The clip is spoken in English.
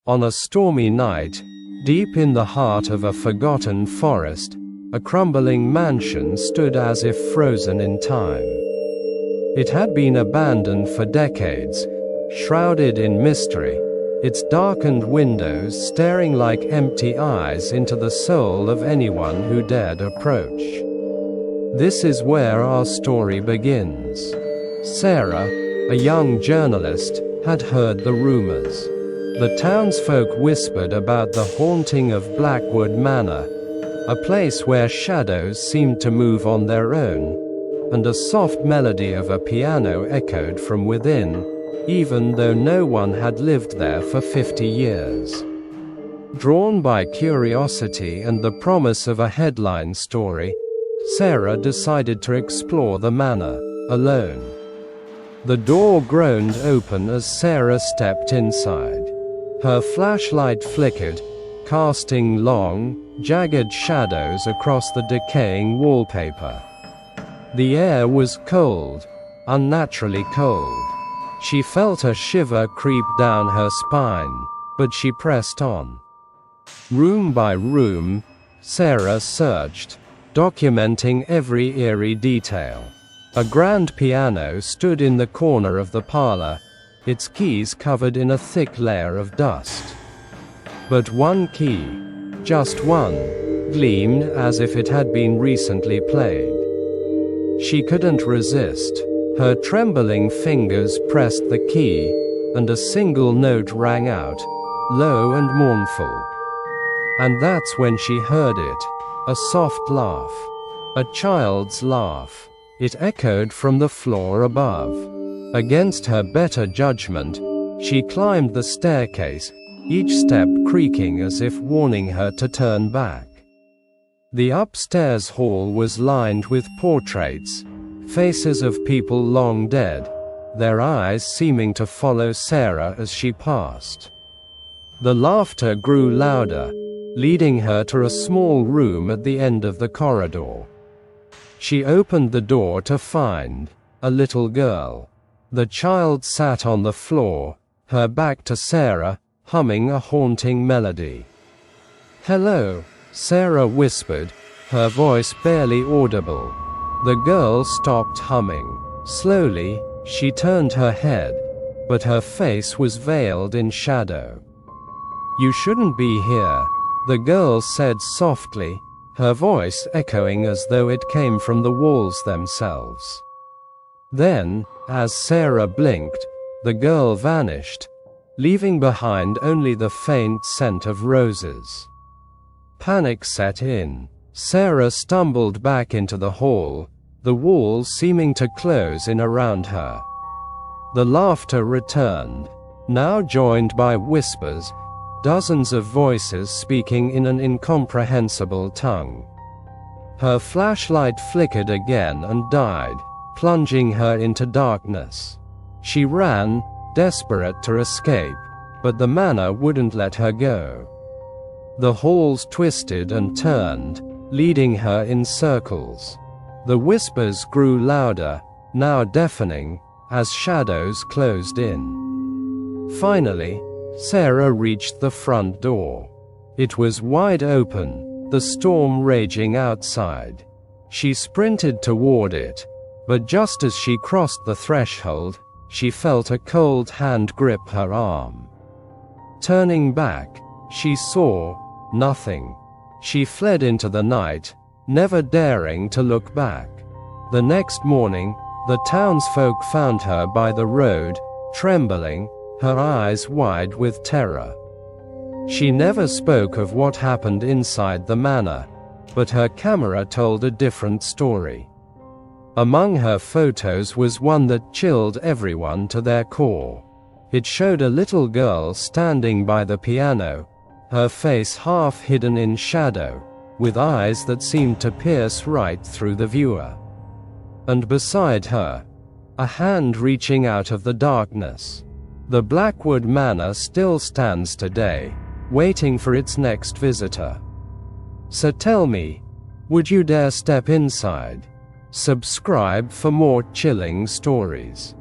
On a stormy night, deep in the heart of a forgotten forest, a crumbling mansion stood as if frozen in time. It had been abandoned for decades, shrouded in mystery, its darkened windows staring like empty eyes into the soul of anyone who dared approach. This is where our story begins. Sarah, a young journalist, had heard the rumors. The townsfolk whispered about the haunting of Blackwood Manor, a place where shadows seemed to move on their own, and a soft melody of a piano echoed from within, even though no one had lived there for 50 years. Drawn by curiosity and the promise of a headline story, Sarah decided to explore the manor, alone. The door groaned open as Sarah stepped inside. Her flashlight flickered, casting long, jagged shadows across the decaying wallpaper. The air was cold, unnaturally cold. She felt a shiver creep down her spine, but she pressed on. Room by room, Sarah searched, documenting every eerie detail. A grand piano stood in the corner of the parlor, its keys covered in a thick layer of dust. But one key, just one, gleamed as if it had been recently played. She couldn't resist. Her trembling fingers pressed the key, and a single note rang out, low and mournful. And that's when she heard it, a soft laugh. A child's laugh. It echoed from the floor above. Against her better judgment, she climbed the staircase, each step creaking as if warning her to turn back. The upstairs hall was lined with portraits, faces of people long dead, their eyes seeming to follow Sarah as she passed. The laughter grew louder, leading her to a small room at the end of the corridor. She opened the door to find a little girl. The child sat on the floor, her back to Sarah, humming a haunting melody. "Hello," Sarah whispered, her voice barely audible. The girl stopped humming. Slowly, she turned her head, but her face was veiled in shadow. "You shouldn't be here," the girl said softly, her voice echoing as though it came from the walls themselves. Then, as Sarah blinked, the girl vanished, leaving behind only the faint scent of roses. Panic set in. Sarah stumbled back into the hall, the walls seeming to close in around her. The laughter returned, now joined by whispers, dozens of voices speaking in an incomprehensible tongue. Her flashlight flickered again and died, plunging her into darkness. She ran, desperate to escape, but the manor wouldn't let her go. The halls twisted and turned, leading her in circles. The whispers grew louder, now deafening, as shadows closed in. Finally, Sarah reached the front door. It was wide open, the storm raging outside. She sprinted toward it, but just as she crossed the threshold, she felt a cold hand grip her arm. Turning back, she saw nothing. She fled into the night, never daring to look back. The next morning, the townsfolk found her by the road, trembling, her eyes wide with terror. She never spoke of what happened inside the manor, but her camera told a different story. Among her photos was one that chilled everyone to their core. It showed a little girl standing by the piano, her face half hidden in shadow, with eyes that seemed to pierce right through the viewer. And beside her, a hand reaching out of the darkness. The Blackwood Manor still stands today, waiting for its next visitor. So tell me, would you dare step inside? Subscribe for more chilling stories.